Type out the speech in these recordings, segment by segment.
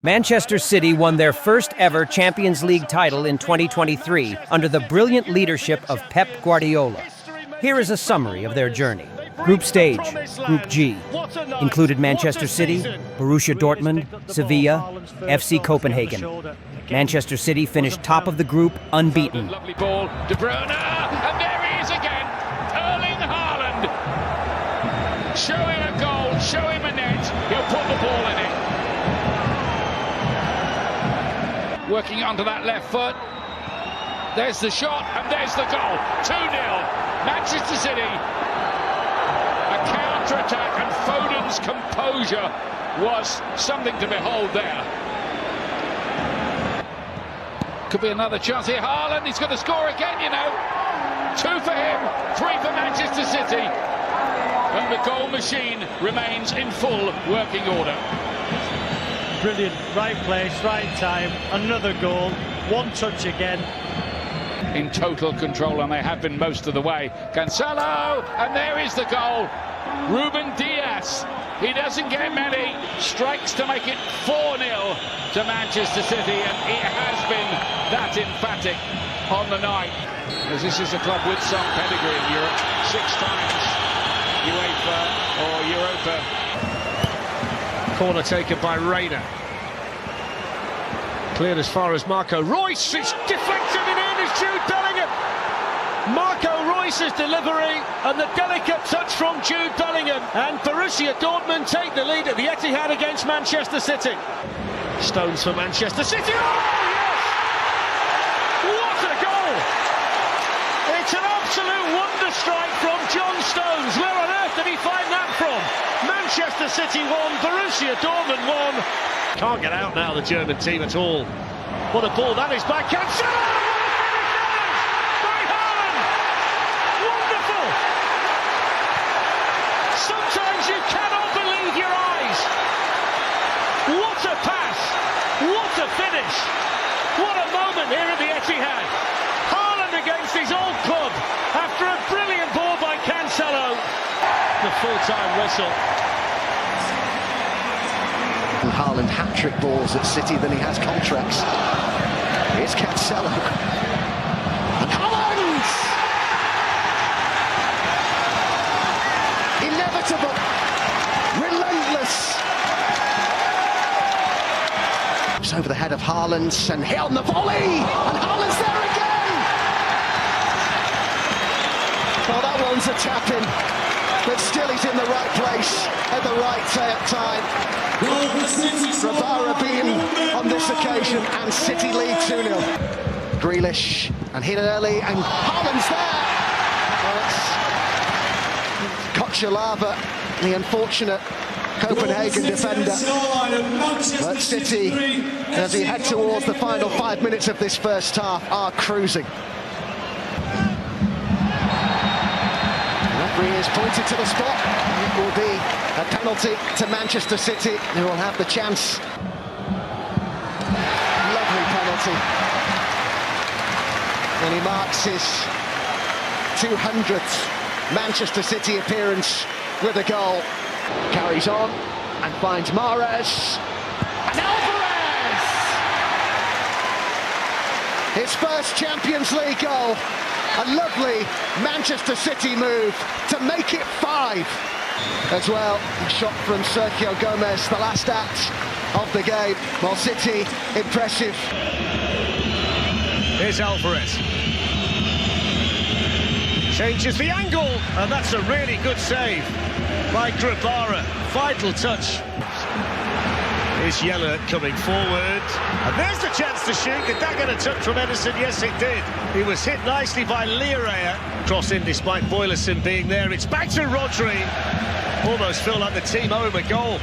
Manchester City won their first ever Champions League title in 2023 under the brilliant leadership of Pep Guardiola. Here is a summary of their journey. Group stage, Group G, included Manchester City, Borussia Dortmund, Sevilla, FC Copenhagen. Manchester City finished top of the group unbeaten. Lovely ball, De Bruyne, and there he is again, Erling Haaland. Show him a goal, show him a net, he'll put the ball in it. Working onto that left foot. There's the shot, and there's the goal. 2-0. Manchester City. A counter-attack, and Foden's composure was something to behold there. Could be another chance here. Haaland, he's going to score again, you know. 2 for him, 3 for Manchester City. And the goal machine remains in full working order. Brilliant, right place, right time, another goal, one touch again. In total control, and they have been most of the way. Cancelo, and there is the goal. Ruben Dias, he doesn't get many, strikes to make it 4-0 to Manchester City, and it has been that emphatic on the night. As this is a club with some pedigree in Europe, 6 times UEFA or Europa. Corner taken by Reina. Cleared as far as Marco Reus. It's deflected and in is Jude Bellingham. Marco Reus' delivery and the delicate touch from Jude Bellingham. And Borussia Dortmund take the lead at the Etihad against Manchester City. Stones for Manchester City. Oh, yes! What a goal! It's an absolute wonder strike from John Stones. Where on earth did he find that from? Manchester City won, Borussia Dortmund won. Can't get out now, the German team at all. What a ball that is by Cancelo! By Haaland! Wonderful! Sometimes you cannot believe your eyes. What a pass! What a finish! What a moment here at the Etihad. Haaland against his old club after a brilliant ball by Cancelo. The full-time whistle. And Haaland hat-trick balls at City than he has contracts. Here's Cancelo. And Haaland! Inevitable. Relentless. It's over the head of Haaland, and here on the volley! And Haaland's there again! Oh, that one's a tap-in. But still he's in the right place at the right time. Rabara beaten on this occasion, and City lead 2-0. Grealish, and hit early, and Haaland's there. Kochalava, the unfortunate Copenhagen defender. But City, as he head towards the final 5 minutes of this first half, are cruising. Is pointed to the spot. It will be a penalty to Manchester City, who will have the chance. Lovely penalty. And he marks his 200th Manchester City appearance with a goal. Carries on and finds Mahrez. And Alvarez! His first Champions League goal. A lovely Manchester City move to make it 5. As well, a shot from Sergio Gomez, the last act of the game. Well, City, impressive. Here's Alvarez. Changes the angle, and that's a really good save by Grabara. Vital touch. Here's Yeller coming forward, and there's the chance to shoot. Did that get a touch from Edison? Yes, it did. He was hit nicely by Learea. Cross in despite Boyleson being there. It's back to Rodri. Almost feel like the team owe him a goal.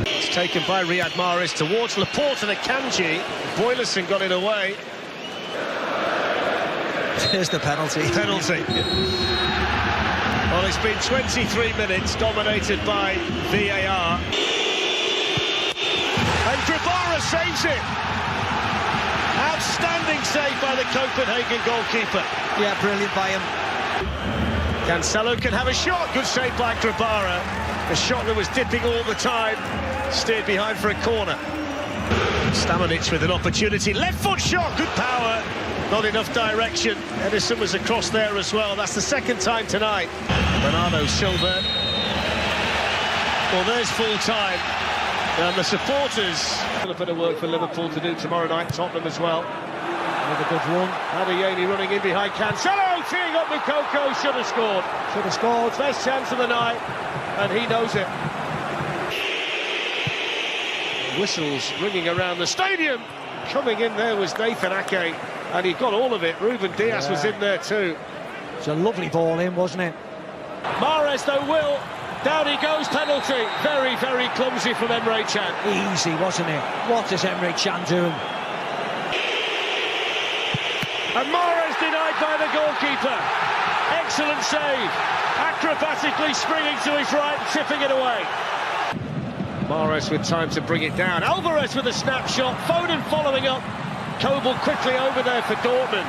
It's taken by Riyad Mahrez towards Laporte and Akanji. Boyleson got it away. There's the penalty. Penalty. Well, it's been 23 minutes dominated by VAR. And Grabara saves it. Outstanding save by the Copenhagen goalkeeper. Yeah, brilliant by him. Cancelo can have a shot. Good save by Grabara. A shot that was dipping all the time. Steered behind for a corner. Stamanic with an opportunity. Left foot shot, good power. Not enough direction. Edison was across there as well. That's the second time tonight. Bernardo Silva. Well, there's full time. And the supporters. A bit of work for Liverpool to do tomorrow night. Tottenham as well. Another good one. Adeyemi running in behind Cancelo. Teeing up Moukoko. Should have scored. Should have scored. Best chance of the night. And he knows it. Whistles ringing around the stadium. Coming in there was Nathan Ake, and he got all of it. Ruben Dias was in there too. It's a lovely ball in, wasn't it? Mahrez though will. Down he goes, penalty. Very, very clumsy from Emre Can. Easy, wasn't it? What is Emre Can doing? And Mahrez denied by the goalkeeper. Excellent save. Acrobatically springing to his right, tipping it away. Mahrez with time to bring it down. Alvarez with a snapshot. Foden following up. Kobel quickly over there for Dortmund.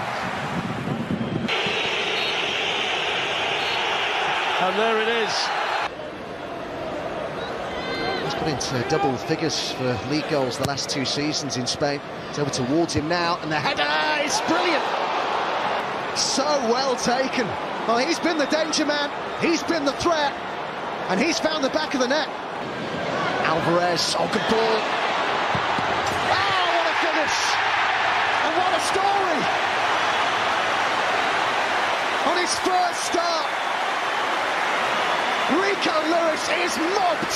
And there it is. He's got into double figures for league goals the last 2 seasons in Spain. It's over towards him now, and the header is brilliant. So well taken. Well, he's been the danger man. He's been the threat. And he's found the back of the net. Alvarez, oh, good ball. Oh, what a finish! And what a story! On his first start, Rico Lewis is mobbed.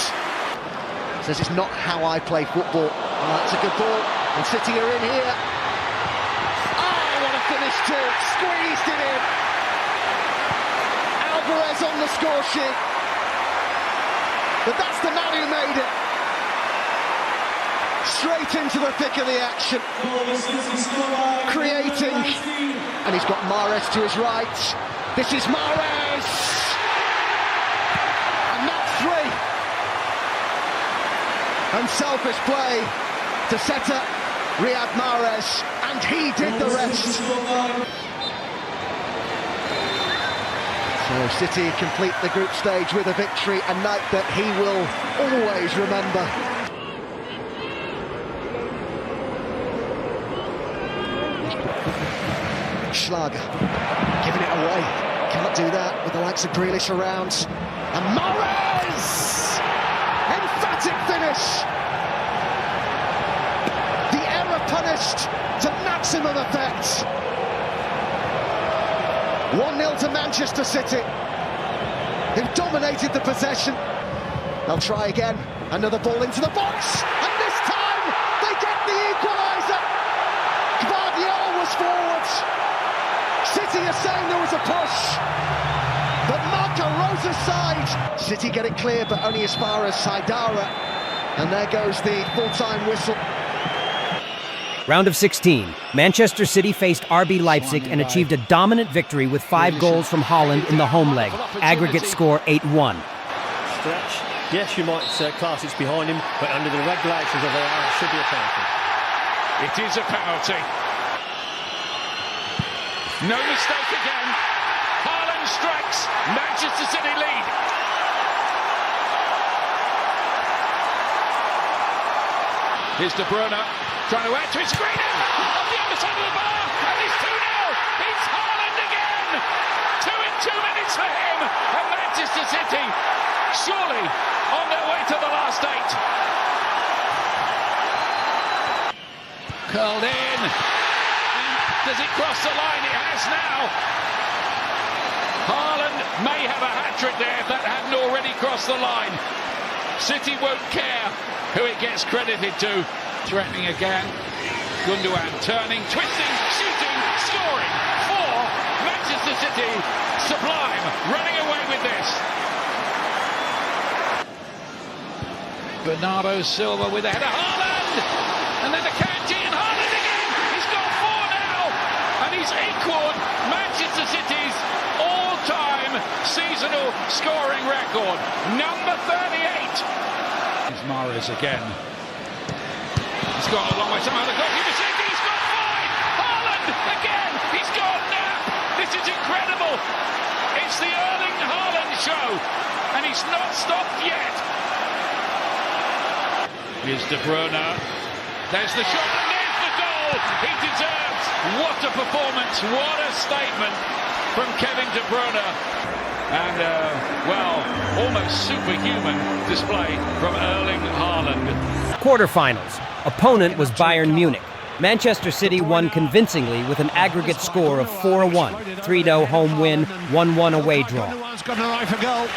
Says it's not how I play football. Oh, that's a good ball. And City are in here. Oh, what a finish too! Squeezed it in. Alvarez on the score sheet. But that's the man who made it. Straight into the thick of the action. Creating. And he's got Mahrez to his right. This is Mahrez. And that's 3. Unselfish play to set up Riyad Mahrez. And he did the rest. So City complete the group stage with a victory, a night that he will always remember. Schlager giving it away. Can't do that with the likes of Grealish around. And Mahrez! Emphatic finish! The error punished to maximum effect. 1-0 to Manchester City, who've dominated the possession. They'll try again. Another ball into the box, and this time they get the equaliser. Gvardiol was forward. City are saying there was a push, but Marco Rosa's side. City get it clear, but only as far as Saidara. And there goes the full-time whistle. Round of 16, Manchester City faced RB Leipzig and achieved a dominant victory with 5 goals from Haaland in the home leg. Aggregate score 8-1. Stretch. Yes, you might class it's behind him, but under the regulations of VAR, it should be a penalty. It is a penalty. No mistake again. Haaland strikes. Manchester City lead. Here's De Bruyne trying to add to his screen off the underside of the bar, and it's 2-0. It's Haaland again. 2 in 2 minutes for him, and Manchester City surely on their way to the last 8. Curled in, and does it cross the line? It has now. Haaland may have a hat-trick there if that hadn't already crossed the line. City won't care who it gets credited to. Threatening again. Gundogan turning, twisting, shooting, scoring for Manchester City. Sublime, running away with this. Bernardo Silva with a header. Haaland! And then the Kanji, and Haaland again! He's got 4 now! And he's equalled Manchester City's all-time seasonal scoring record. Number 38. Here's Mahrez again. He's gone a long way. Somehow the goalkeeper says he's got 5. Haaland again. He's gone now. This is incredible. It's the Erling Haaland show, and he's not stopped yet. Here's De Bruyne. There's the shot and there's the goal. He deserves. What a performance. What a statement from Kevin De Bruyne. And, well, almost superhuman display from Erling Haaland. Quarterfinals. Opponent was Bayern Munich. Manchester City won convincingly with an aggregate score of 4-1. 3-0 home win, 1-1 away draw. Everyone's got an eye for goal.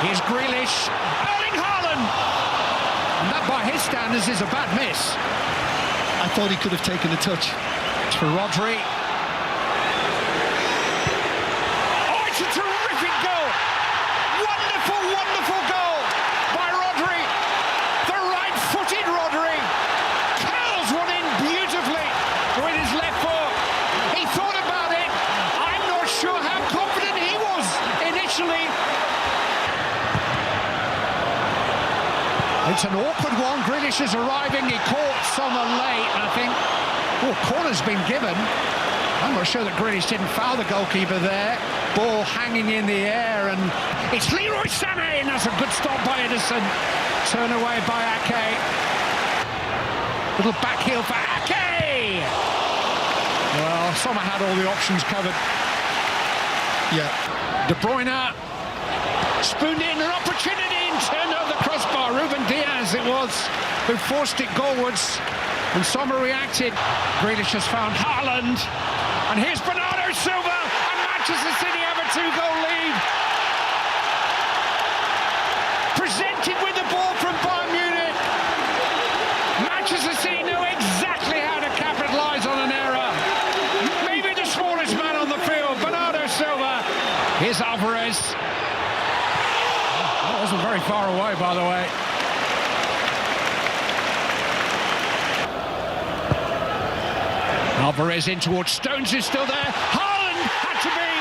Here's Grealish. Erling Haaland! And that, by his standards, is a bad miss. I thought he could have taken a touch. It's for Rodri. Oh, it's a terrific goal! Wonderful, wonderful goal by Rodri. The right-footed Rodri curls one in beautifully with his left foot. He thought about it. I'm not sure how confident he was initially. It's an awkward one. Grealish is arriving. He caught Sommer late, I think. Oh, corner's been given. I'm not sure that Grealish didn't foul the goalkeeper there. Ball hanging in the air, and it's Leroy Sané, and that's a good stop by Ederson. Turn away by Ake. Little back heel for Ake. Well, Sommer had all the options covered. Yeah. De Bruyne spooned in an opportunity and turned over the crossbar. Ruben Diaz it was who forced it goalwards, and Sommer reacted. Grealish has found Haaland, and here's Bernardo Silva, and Manchester City have a 2-goal lead. Presented with the ball from Bayern Munich. Manchester City know exactly how to capitalise on an error. Maybe the smallest man on the field, Bernardo Silva. Here's Alvarez. That wasn't very far away, by the way. Alvarez in towards Stones, is still there. Haaland had to be.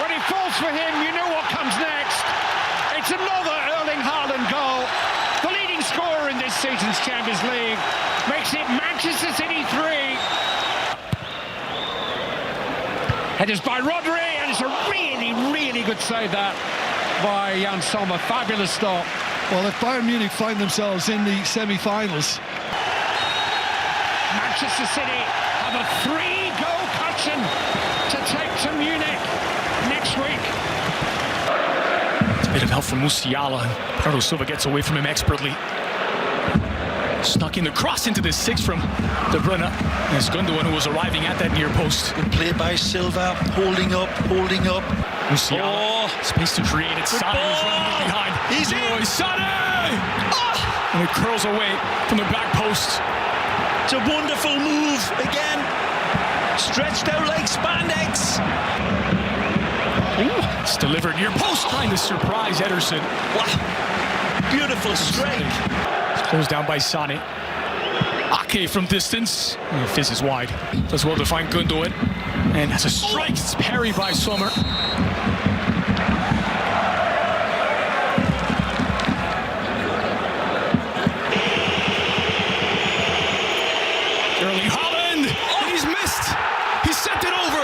When it falls for him, you know what comes next. It's another Erling Haaland goal. The leading scorer in this season's Champions League makes it Manchester City 3. Headers by Rodri, and it's a really, really good save that by Jan Sommer. Fabulous stop. Well, if Bayern Munich find themselves in the semi-finals, Manchester City have a 3-goal cushion to take to Munich next week. It's a bit of help from Musiala. Bernardo Silva gets away from him expertly. Snuck in the cross into the 6 from De Bruyne. And it's Gundogan who was arriving at that near post. Good play by Silva, holding up. Musiala, space to create it. Sané is running behind. He's Leroy in. Sané! And it curls away from the back post. It's a wonderful move again. Stretched out like spandex. It's delivered near post, trying to surprise Ederson. Wow. Beautiful strike. It's closed down by Sané. Ake from distance. And fizzes wide. Does well to find Gundogan. And has a strike. It's parried by Sommer. Erling Haaland. He's missed. He sent it over.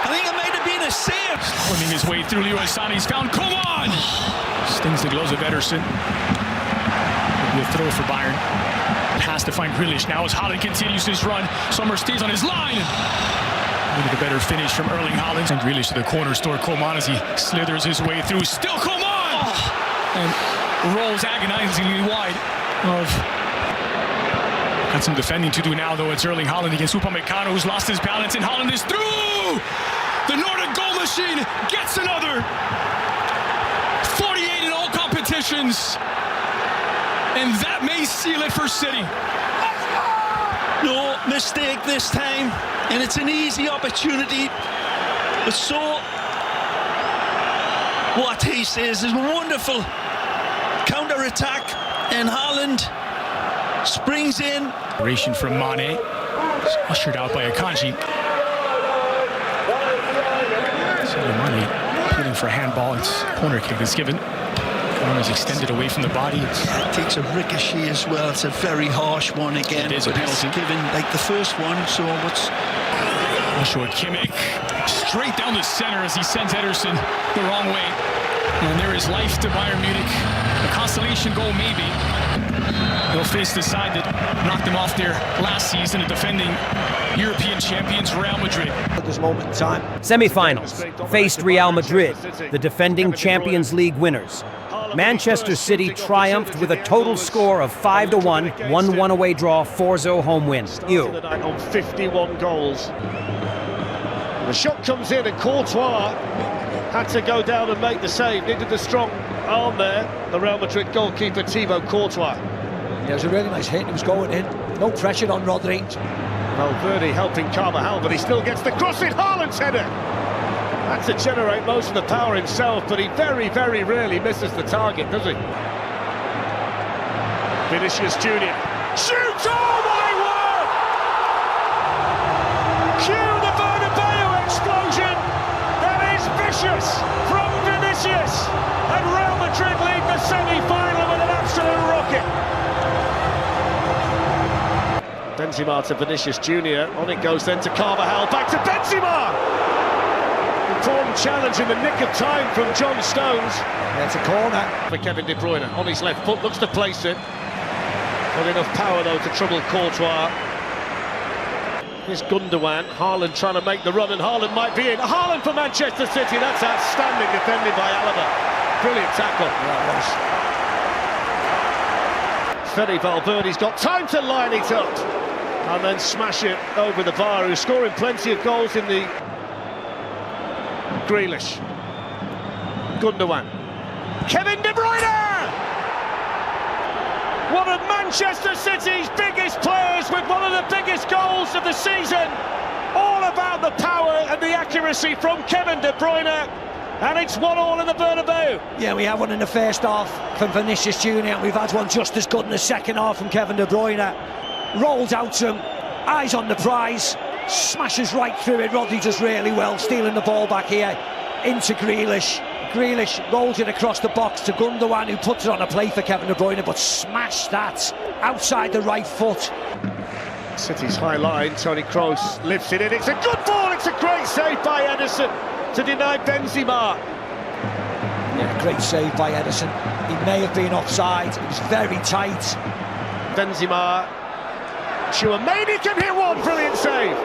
I think it might have been a save. Swimming his way through Leroy Sané. He's found Coman. Stings the gloves of Ederson. It'll be a throw for Bayern. Pass to find Grealish. Now as Haaland continues his run, Sommer stays on his line. Maybe the better finish from Erling Haaland. And Grealish to the corner store. Coman as he slithers his way through. Still Coman! And rolls agonizingly wide of... Got some defending to do now, though. It's Erling Haaland against Upamecano, who's lost his balance, and Haaland is through! The Nordic goal machine gets another! 48 in all competitions! And that may seal it for City. No mistake this time, and it's an easy opportunity. But so, what he says is wonderful counter-attack, and Haaland springs in. Ration from Mane. It's ushered out by Akanji. Sadio Mane pleading for handball. It's corner kick that's given. Arm is extended away from the body. It takes a ricochet as well. It's a very harsh one again. It is a penalty. It's given like the first one, so what's... Joshua Kimmich straight down the center as he sends Ederson the wrong way. And there is life to Bayern Munich. A consolation goal maybe. face the side that knocked them off their last season, the defending European champions Real Madrid. At this moment in time. Semi-finals faced Real Madrid, the defending Champions League winners. Manchester City triumphed with a total score of 5-1, 1-1 away draw, 4-0 home win. On 51 goals. The shot comes in and Courtois had to go down and make the save. Needed the strong arm there. The Real Madrid goalkeeper Thibaut Courtois. Yeah, it was a really nice hit. He was going in. No pressure on Rodri. Valverde helping Carvajal, but he still gets the cross in. Haaland's header. Had to generate most of the power himself, but he very, very rarely misses the target, does he? Vinicius Junior shoots! Oh my word! Cue the Bernabeu explosion. That is vicious from Vinicius, and Real Madrid lead the semi-final with an absolute rocket. Benzema to Vinicius Junior. On it goes then to Carvajal. Back to Benzema. Important challenge in the nick of time from John Stones. It's a corner for Kevin De Bruyne on his left foot, looks to place it. Not enough power though to trouble Courtois. Here's Gundogan. Haaland trying to make the run, and Haaland might be in. Haaland for Manchester City. That's outstanding defending by Alaba. Brilliant tackle. Fede Valverde's got time to line it up and then smash it over the bar. Who's scoring plenty of goals in the Grealish. Gundogan. Kevin De Bruyne! One of Manchester City's biggest players with one of the biggest goals of the season. All about the power and the accuracy from Kevin De Bruyne. And it's 1-1 in the Bernabeu. Yeah, we had one in the first half from Vinicius Junior, and we've had one just as good in the second half from Kevin De Bruyne. Rolls out to him, eyes on the prize, smashes right through it. Rodri does really well, stealing the ball back here into Grealish. Grealish rolls it across the box to Gundogan, who puts it on a play for Kevin De Bruyne, but smashed that outside the right foot. City's high line, Toni Kroos lifts it in. It's a good ball, it's a great save by Ederson to deny Benzema. Yeah, great save by Ederson. He may have been offside, it was very tight. Benzema, Tchouaméni can hit one, brilliant save.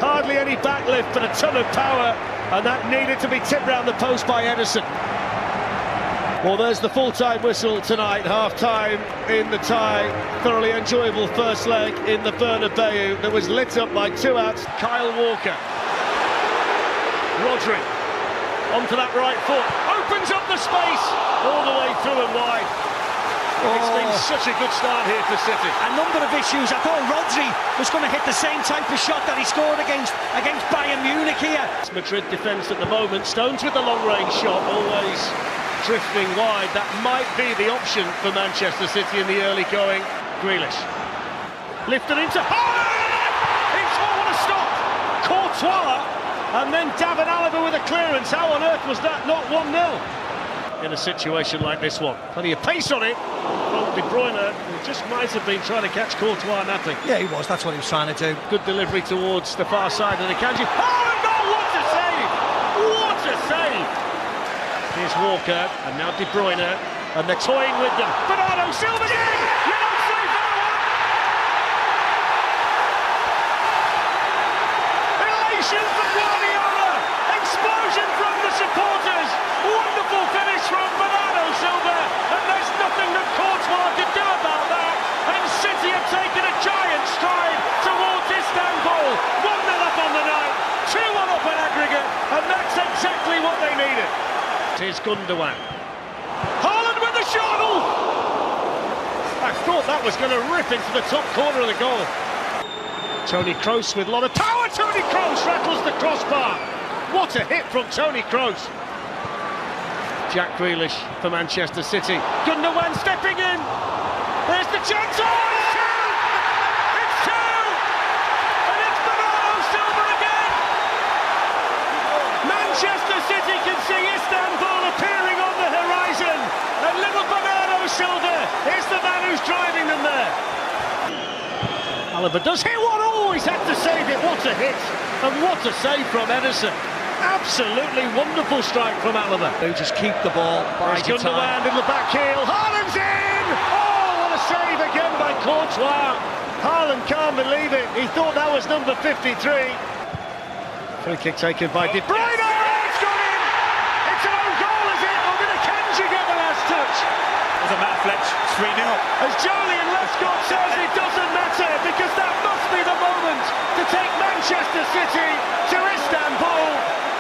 Hardly any backlift, but a ton of power, and that needed to be tipped round the post by Ederson. Well, there's the full-time whistle tonight, half-time in the tie. Thoroughly enjoyable first leg in the Bernabeu that was lit up by two outs. Kyle Walker. Rodri onto that right foot, opens up the space all the way through and wide. It's been such a good start here for City. A number of issues. I thought Rodri was going to hit the same type of shot that he scored against Bayern Munich here. It's Madrid defence at the moment. Stones with the long-range shot, always drifting wide. That might be the option for Manchester City in the early going. Grealish lifted into Haaland! It's what a stop! Courtois! And then David Alaba with a clearance. How on earth was that not 1-0? In a situation like this one. Plenty of pace on it from De Bruyne, who just might have been trying to catch Courtois napping. Yeah, he was. That's what he was trying to do. Good delivery towards the far side of the Akanji. Oh, no, what a save! What a save! Here's Walker, and now De Bruyne, and they're toying with them. Bernardo Silva! You don't say that one! Elation for Guardiola! Explosion from the supporters! Wonderful finish from Bernardo Silva, and there's nothing that Courtois could do about that. And City have taken a giant stride towards Istanbul. 1-0 up on the night, 2-1 up at aggregate, and that's exactly what they needed. Here's Gundogan. Haaland with the shot! I thought that was going to rip into the top corner of the goal. Toni Kroos with a lot of power. Toni Kroos rattles the crossbar. What a hit from Toni Kroos. Jack Grealish for Manchester City. Gundogan stepping in. There's the chance. Oh, it's two! It's two! And it's Bernardo Silva again! Manchester City can see Istanbul appearing on the horizon. And little Bernardo Silva is the man who's driving them there. Alaba does hit one. Oh, he's had to save it. What a hit. And what a save from Ederson. Absolutely wonderful strike from Alaba. They just keep the ball. There's Gundogan in the back heel. Haaland's in! Oh, what a save again by Courtois. Haaland can't believe it. He thought that was number 53. Free kick taken by De Bruyne. It's gone in. It's an own goal, is it? Or did Akanji get the last touch? Doesn't matter, Fletch. 3-0. As Julian Lescott says, it doesn't matter because that must be the moment to take Manchester City to Istanbul.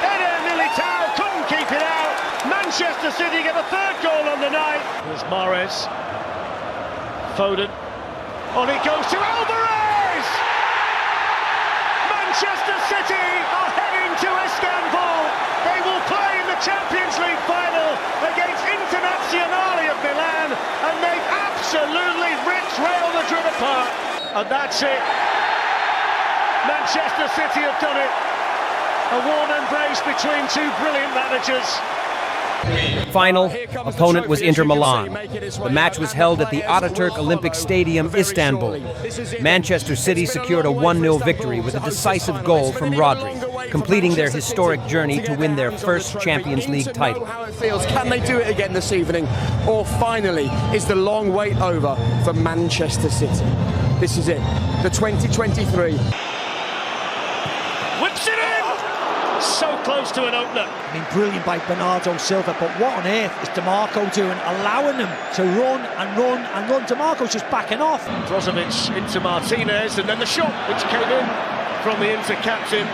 Eder Militao couldn't keep it out. Manchester City get a third goal on the night. There's Mahrez. Foden. On it goes to Alvarez! Manchester City are heading to Istanbul. They will play in the Champions League final against Internazionale of Milan, and they've absolutely ripped Real Madrid apart. And that's it. Manchester City have done it. A warm embrace between two brilliant managers. Final opponent was Inter Milan. The match was held at the Ataturk Olympic Stadium, Istanbul. Manchester City secured a 1-0 victory with a decisive goal from Rodri, completing their historic journey to win their first Champions League title. How it feels. Can they do it again this evening? Or finally, is the long wait over for Manchester City? This is it, the 2023. Whips it in! So close to an opener. I mean, brilliant by Bernardo Silva, but what on earth is DiMarco doing? Allowing them to run and run and run. DiMarco's just backing off. Brozovic into Martinez, and then the shot, which came in from the Inter captain.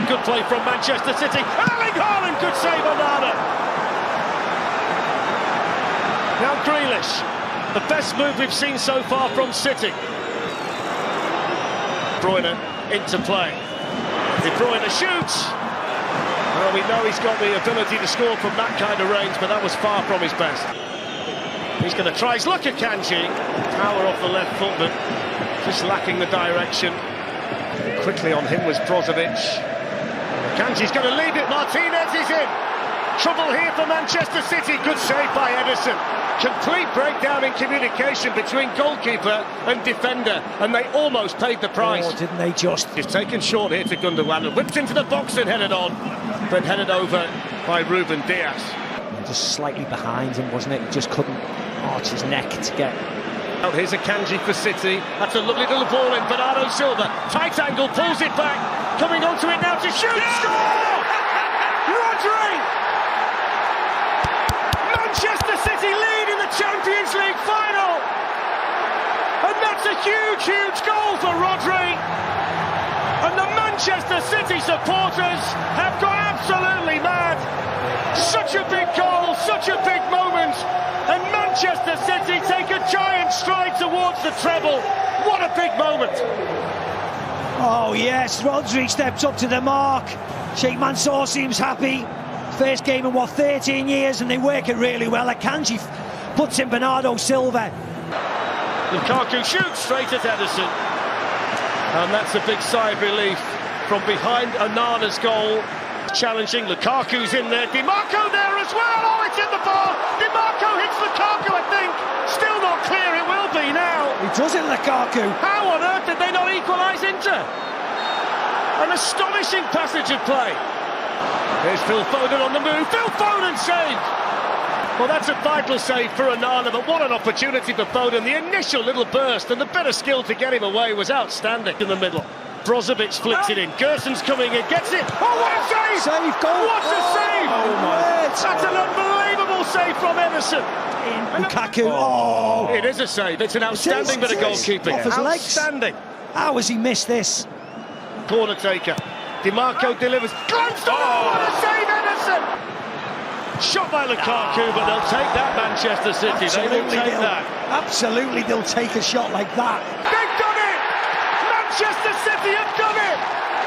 Good play from Manchester City. Erling Haaland, good save on Arda. Now Grealish, the best move we've seen so far from City. Bruyne into play. De Bruyne shoots. Well, we know he's got the ability to score from that kind of range, but that was far from his best. He's going to try his luck at Akanji. Power off the left foot, but just lacking the direction. Quickly on him was Brozovic. Akanji's going to lead it. Martinez is in. Trouble here for Manchester City. Good save by Ederson. Complete breakdown in communication between goalkeeper and defender, and they almost paid the price. Oh, didn't they just? He's taken short here to Gundogan and whipped into the box and headed on, but headed over by Ruben Dias. Just slightly behind him, wasn't it? He just couldn't arch his neck to get. Now here's Akanji for City. That's a lovely little ball in. Bernardo Silva, tight angle, pulls it back, coming onto it now to shoot. Yeah! Score! Rodri! Manchester City lead in the Champions League final, and that's a huge, huge goal for Rodri. And the Manchester City supporters have gone absolutely mad. Such a big goal, such a big moment, and Manchester City take a giant stride towards the treble. What a big moment. Oh yes, Rodri steps up to the mark. Sheikh Mansour seems happy. First game in, 13 years, and they work it really well. Akanji puts in Bernardo Silva. Lukaku shoots straight at Ederson. And that's a big sigh of relief from behind Onana's goal. Challenging, Lukaku's in there. DiMarco there as well. Oh, it's in the bar. DiMarco hits Lukaku, I think. Still not clear, it will be now. He does it, Lukaku. How on earth did they not equalise Inter? An astonishing passage of play. Here's Phil Foden on the move. Phil Foden saved! Well, that's a vital save for Onana, but what an opportunity for Foden. The initial little burst and the bit of skill to get him away was outstanding in the middle. Brozovic flicks it in. Gerson's coming in, gets it. Oh, what a save! Save, goal! What a save! Oh, my. That's an unbelievable save from Ederson. Lukaku. Oh! It is a save. It's an outstanding bit of goalkeeping. Off his legs. Outstanding. How has he missed this? Corner taker. DiMarco delivers. Glanced on. Oh, what a save, Ederson! Shot by Lukaku, but they'll take that, Manchester City. They will take that. Absolutely, they'll take a shot like that. They've done it! Manchester City have done it!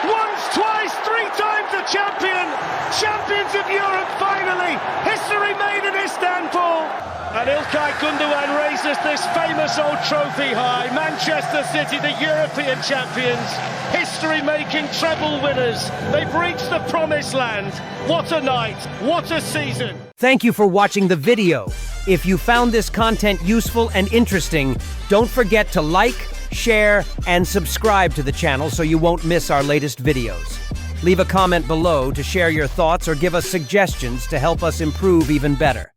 Once, twice, three times the champion! Champions of Europe, finally! History made in Istanbul! And Ilkay Gundogan raises this famous old trophy high. Manchester City, the European champions, history-making treble winners. They've reached the promised land. What a night, what a season. Thank you for watching the video. If you found this content useful and interesting, don't forget to like, share, and subscribe to the channel so you won't miss our latest videos. Leave a comment below to share your thoughts or give us suggestions to help us improve even better.